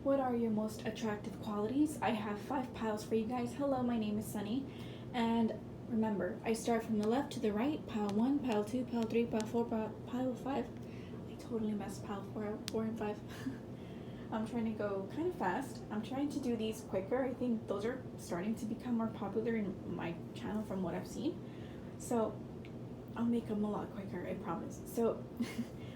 What are your most attractive qualities? I have 5 piles for you guys. Hello, my name is Sunny. And remember, I start from the left to the right. Pile 1, pile 2, pile 3, pile 4, pile 5. I totally messed pile 4 and 5. I'm trying to go kind of fast. I'm trying to do these quicker. I think those are starting to become more popular in my channel from what I've seen. So I'll make them a lot quicker, I promise. So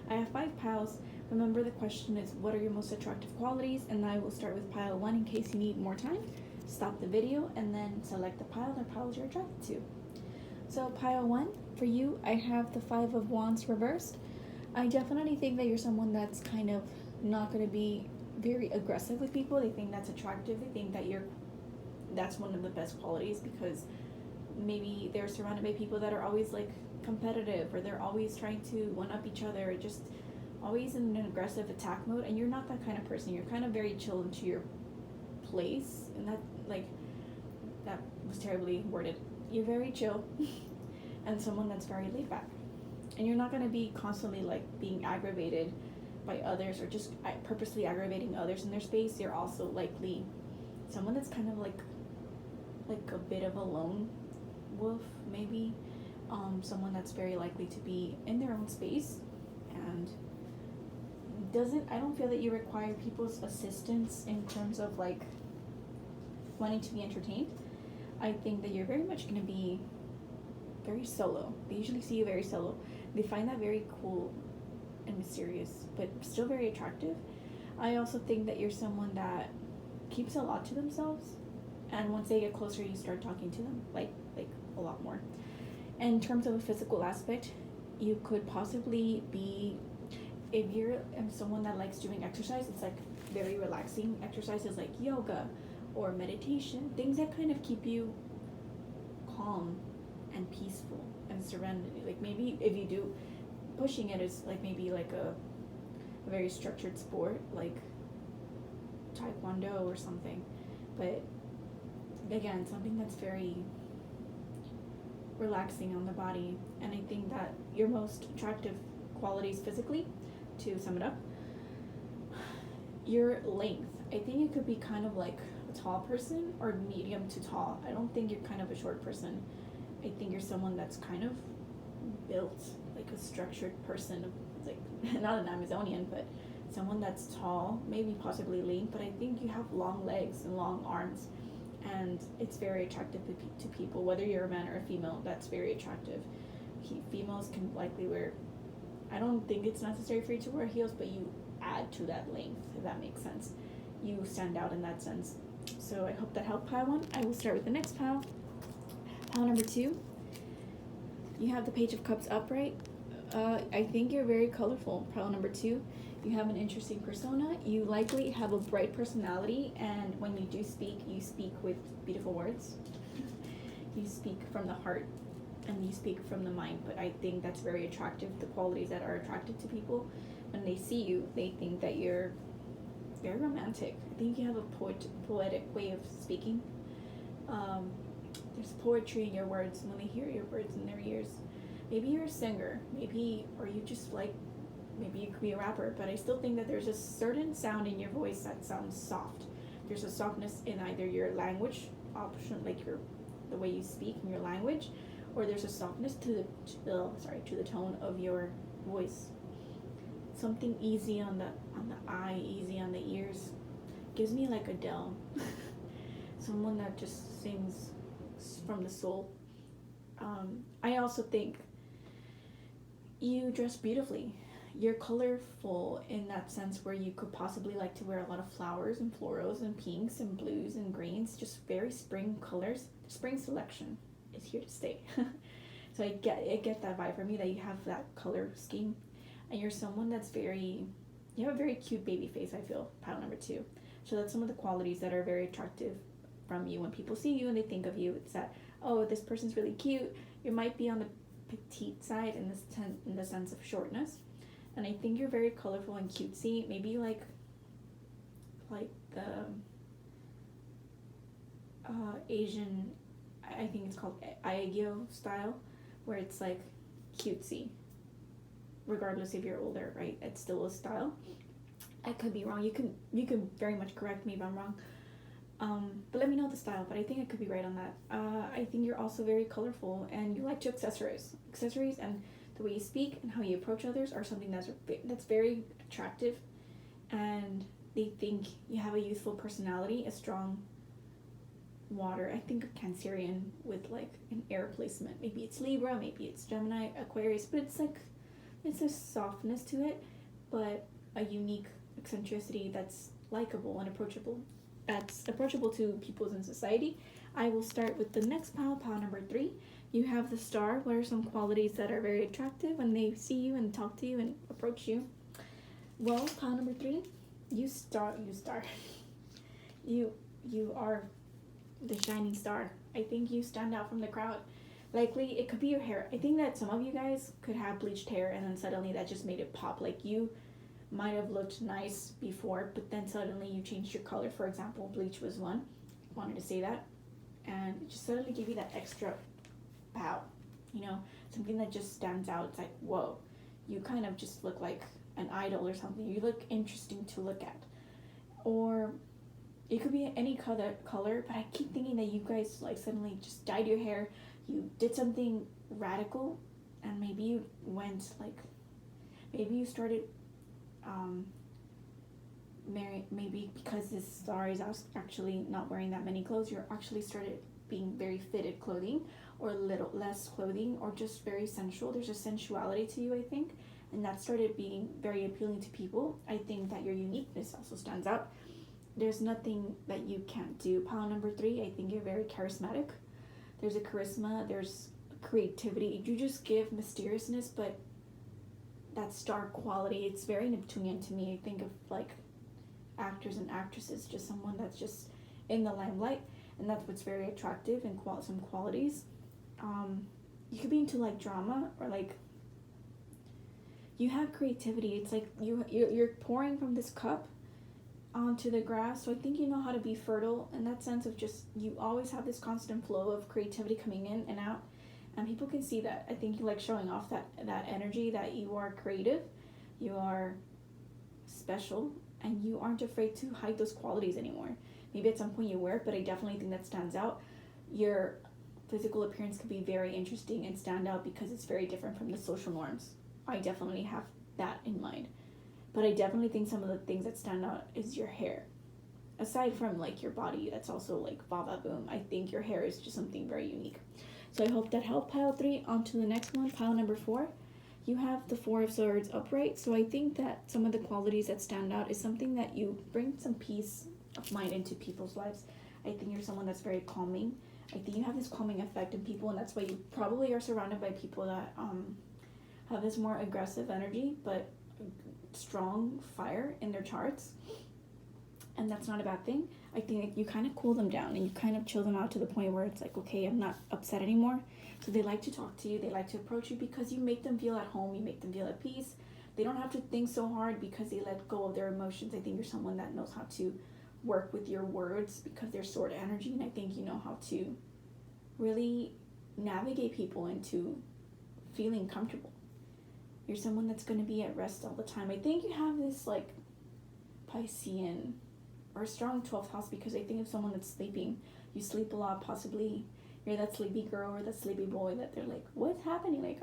I have 5 piles. Remember, the question is, what are your most attractive qualities? And I will start with pile 1 in case you need more time. Stop the video and then select the pile or piles you're attracted to. So pile 1, for you, I have the 5 of Wands reversed. I definitely think that you're someone that's kind of not going to be very aggressive with people. They think that's attractive. They think that that's one of the best qualities, because maybe they're surrounded by people that are always like competitive, or they're always trying to one up each other, or just always in an aggressive attack mode. And you're not that kind of person. You're kind of very chill into your place, and that was terribly worded. You're very chill and someone that's very laid back, and you're not going to be constantly like being aggravated by others, or just purposely aggravating others in their space. You're also likely someone that's kind of like a bit of a lone wolf, maybe. Someone that's very likely to be in their own space, and I don't feel that you require people's assistance in terms of like wanting to be entertained. I think that you're very much going to be very solo. They usually see you very solo. They find that very cool and mysterious, but still very attractive. I also think that you're someone that keeps a lot to themselves, and once they get closer, you start talking to them like a lot more. In terms of a physical aspect, you could possibly be, if you're someone that likes doing exercise, it's like very relaxing exercises like yoga or meditation, things that kind of keep you calm and peaceful and serenity. Like maybe if you do, pushing it is like maybe like a very structured sport like taekwondo or something, but again, something that's very relaxing on the body. And I think that your most attractive qualities physically, to sum it up, your length. I think you could be kind of like a tall person or medium to tall. I don't think you're kind of a short person. I think you're someone that's kind of built like a structured person, like not an Amazonian, but someone that's tall, maybe possibly lean, but I think you have long legs and long arms, and it's very attractive to people, whether you're a man or a female. That's very attractive. Females can likely wear, I don't think it's necessary for you to wear heels, but you add to that length, if that makes sense. You stand out in that sense. So I hope that helped pile 1. I will start with the next pile. Pile number 2. You have the Page of Cups upright. I think you're very colorful. Pile number 2. You have an interesting persona. You likely have a bright personality, and when you do speak, you speak with beautiful words. You speak from the heart, and you speak from the mind. But I think that's very attractive. The qualities that are attractive to people, when they see you, they think that you're very romantic. I think you have a poetic way of speaking. There's poetry in your words when they hear your words in their ears. Maybe you're a singer, or you just like, maybe you could be a rapper, but I still think that there's a certain sound in your voice that sounds soft. There's a softness in either your language option, like the way you speak in your language, or there's a softness to the tone of your voice. Something easy on the eye, easy on the ears. Gives me like Adele. Someone that just sings from the soul. I also think you dress beautifully. You're colorful in that sense, where you could possibly like to wear a lot of flowers and florals and pinks and blues and greens, just very spring colors. The spring selection is here to stay. So I get that vibe from you, that you have that color scheme. And you're someone that's you have a very cute baby face, I feel, pile number 2. So that's some of the qualities that are very attractive from you. When people see you and they think of you, it's that, oh, this person's really cute. You might be on the petite side in the sense of shortness. And I think you're very colorful and cutesy. Maybe like the Asian, I think it's called Aegyo style, where it's like cutesy. Regardless if you're older, right? It's still a style. I could be wrong. You can very much correct me if I'm wrong. But let me know the style. But I think I could be right on that. I think you're also very colorful and you like to accessorize, and the way you speak and how you approach others are something that's very attractive, and they think you have a youthful personality, a strong water. I think of Cancerian with like an air placement. Maybe it's Libra, maybe it's Gemini, Aquarius, but it's a softness to it, but a unique eccentricity that's likable and approachable. That's approachable to people in society. I will start with the next pile number 3. You have the star. What are some qualities that are very attractive when they see you and talk to you and approach you? Well, pile number 3, you star. You are the shining star. I think you stand out from the crowd. Likely, it could be your hair. I think that some of you guys could have bleached hair and then suddenly that just made it pop. Like you might have looked nice before, but then suddenly you changed your color. For example, bleach was one. Wanted to say that. And it just suddenly gave you that extra pow. You know, something that just stands out. It's like, whoa, you kind of just look like an idol or something. You look interesting to look at. Or it could be any color, but I keep thinking that you guys like suddenly just dyed your hair, you did something radical, and maybe you went like, maybe you started maybe because this star is actually not wearing that many clothes, you're actually started being very fitted clothing, or a little less clothing, or just very sensual. There's a sensuality to you, I think, and that started being very appealing to people. I think that your uniqueness also stands out. There's nothing that you can't do. Pile number 3, I think you're very charismatic. There's a charisma, there's creativity. You just give mysteriousness, but that star quality, it's very Neptunian to me. I think of like actors and actresses, just someone that's just in the limelight, and that's what's very attractive and some qualities. You could be into like drama, or like you have creativity. It's like you're pouring from this cup onto the grass. So I think you know how to be fertile in that sense of just you always have this constant flow of creativity coming in and out, and people can see that. I think you like showing off that energy, that you are creative, you are special, and you aren't afraid to hide those qualities anymore. Maybe at some point you were, but I definitely think that stands out. Your physical appearance could be very interesting and stand out because it's very different from the social norms. I definitely have that in mind. But I definitely think some of the things that stand out is your hair. Aside from like your body, that's also like va boom. I think your hair is just something very unique. So I hope that helped. Pile 3, on to the next one. Pile number 4. You have the 4 of Swords upright. So I think that some of the qualities that stand out is something that you bring some peace of mind into people's lives. I think you're someone that's very calming. I think you have this calming effect in people, and that's why you probably are surrounded by people that have this more aggressive energy, but strong fire in their charts, and that's not a bad thing. I think you kind of cool them down and you kind of chill them out to the point where it's like, okay, I'm not upset anymore. So they like to talk to you, they like to approach you because you make them feel at home, you make them feel at peace. They don't have to think so hard because they let go of their emotions. I think you're someone that knows how to work with your words because they're sword energy, and I think you know how to really navigate people into feeling comfortable. You're someone that's going to be at rest all the time. I think you have this like Piscean or strong 12th house, because I think of someone that's sleeping. You sleep a lot, possibly you're that sleepy girl or that sleepy boy that they're like, what's happening? Like,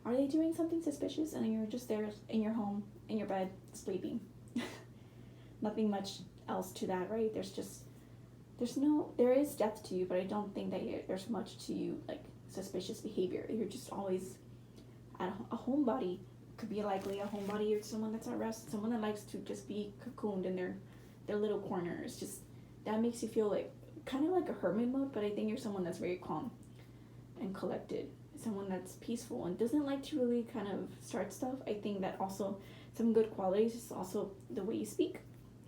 are they doing something suspicious? And you're just there in your home, in your bed, sleeping. Nothing much else to that, right? There is depth to you, but I don't think that there's much to you, like suspicious behavior. You're just always at a homebody. Could be likely a homebody or someone that's at rest, someone that likes to just be cocooned in their little corner. It's just, that makes you feel like, kind of like a hermit mode, but I think you're someone that's very calm and collected. Someone that's peaceful and doesn't like to really kind of start stuff. I think that also some good qualities is also the way you speak.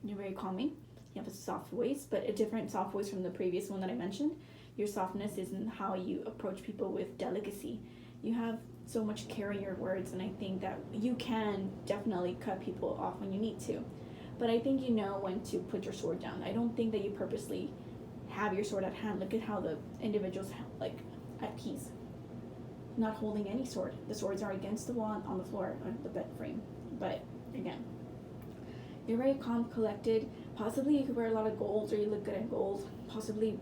You're very calming. You have a soft voice, but a different soft voice from the previous one that I mentioned. Your softness is in how you approach people with delicacy. You have so much care in your words, and I think that you can definitely cut people off when you need to. But I think you know when to put your sword down. I don't think that you purposely have your sword at hand. Look at how the individuals like at peace, not holding any sword. The swords are against the wall on the floor on the bed frame. But again, You're very calm, collected. Possibly you could wear a lot of gold, or you look good in gold. Possibly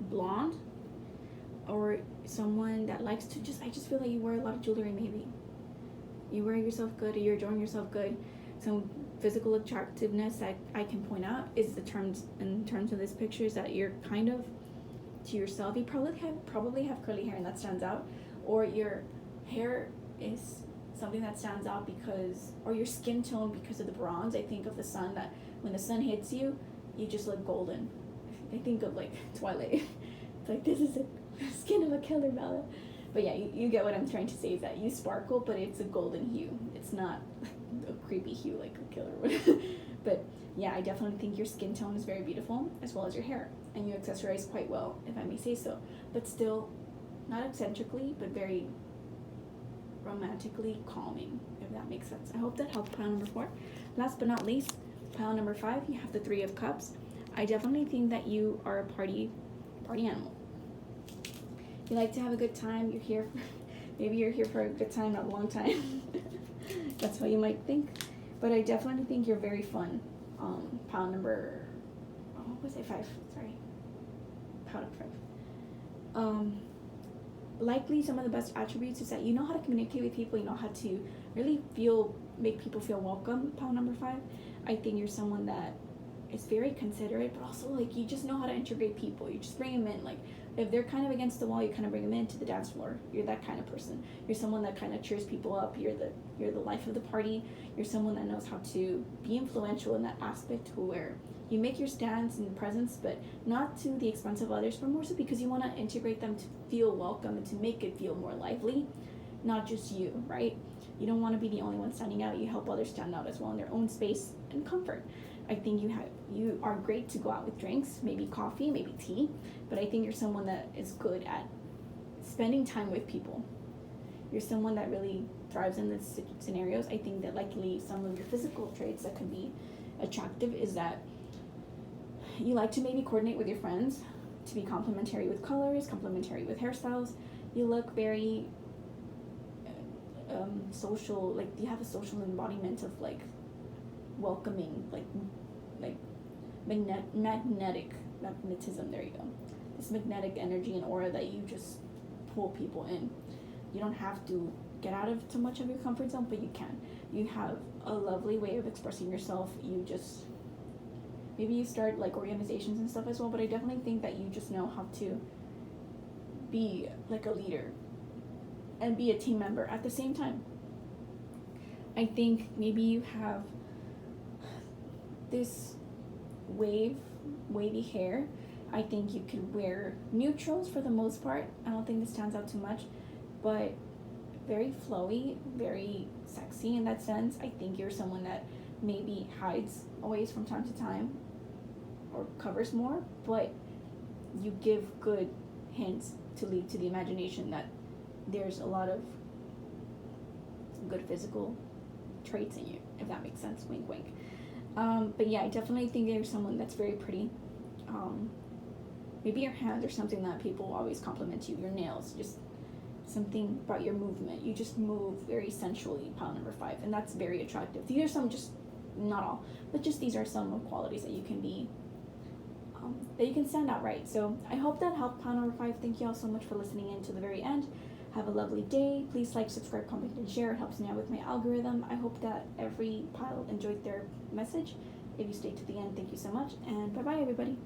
blonde, or someone that likes to I just feel like you wear a lot of jewelry. Maybe you wear yourself good, or you're enjoying yourself good. Some physical attractiveness that I can point out is in terms of this picture, is that you're kind of to yourself. You probably have curly hair, and that stands out, or your hair is something that stands out because, or your skin tone because of the bronze. I think of the sun, that when the sun hits you, you just look golden. I think of like Twilight. It's like, this is the skin of a killer, Bella. But yeah, you get what I'm trying to say, is that you sparkle, but it's a golden hue. It's not a creepy hue like a killer would. But yeah, I definitely think your skin tone is very beautiful, as well as your hair. And you accessorize quite well, if I may say so. But still, not eccentrically, but very romantically calming, if that makes sense. I hope that helped pile number 4. Last but not least, pile number 5, you have the 3 of Cups. I definitely think that you are a party animal. You like to have a good time. You're here maybe you're here for a good time, not a long time. That's what you might think. But I definitely think you're very fun. Pile number, what was it, 5? Sorry. Pile number 5. Likely some of the best attributes is that you know how to communicate with people. You know how to really make people feel welcome. Pile number 5. I think you're someone that is very considerate, but also like you just know how to integrate people. You just bring them in. Like if they're kind of against the wall, you kind of bring them into the dance floor. You're that kind of person. You're someone that kind of cheers people up. You're the life of the party. You're someone that knows how to be influential in that aspect, where you make your stands and presence, but not to the expense of others, but more so because you want to integrate them to feel welcome and to make it feel more lively, not just you, right? You don't want to be the only one standing out. You help others stand out as well in their own space and comfort. I think you are great to go out with drinks, maybe coffee, maybe tea, but I think you're someone that is good at spending time with people. You're someone that really thrives in these scenarios. I think that likely some of your physical traits that could be attractive is that you like to maybe coordinate with your friends to be complementary with colors, complementary with hairstyles. You look very social, like you have a social embodiment of like welcoming, like magnetism, there you go. This magnetic energy and aura that you just pull people in. You don't have to get out of too much of your comfort zone, but you can. You have a lovely way of expressing yourself. Maybe you start like organizations and stuff as well, but I definitely think that you just know how to be like a leader and be a team member at the same time. I think maybe you have this wavy hair. I think you can wear neutrals for the most part. I don't think this stands out too much, but very flowy, very sexy in that sense. I think you're someone that maybe hides always from time to time or covers more, but you give good hints to lead to the imagination that there's a lot of good physical traits in you, if that makes sense. Wink, wink. But yeah, I definitely think you're someone that's very pretty. Maybe your hands are something that people always compliment you. Your nails, just something about your movement. You just move very sensually, pile number 5, and that's very attractive. These are some, just not all, but just these are some qualities that you can be, that you can stand out right. So I hope that helped, pile number 5. Thank you all so much for listening in to the very end. Have a lovely day. Please like, subscribe, comment, and share. It helps me out with my algorithm. I hope that every pile enjoyed their message. If you stayed to the end, thank you so much, and bye-bye, everybody.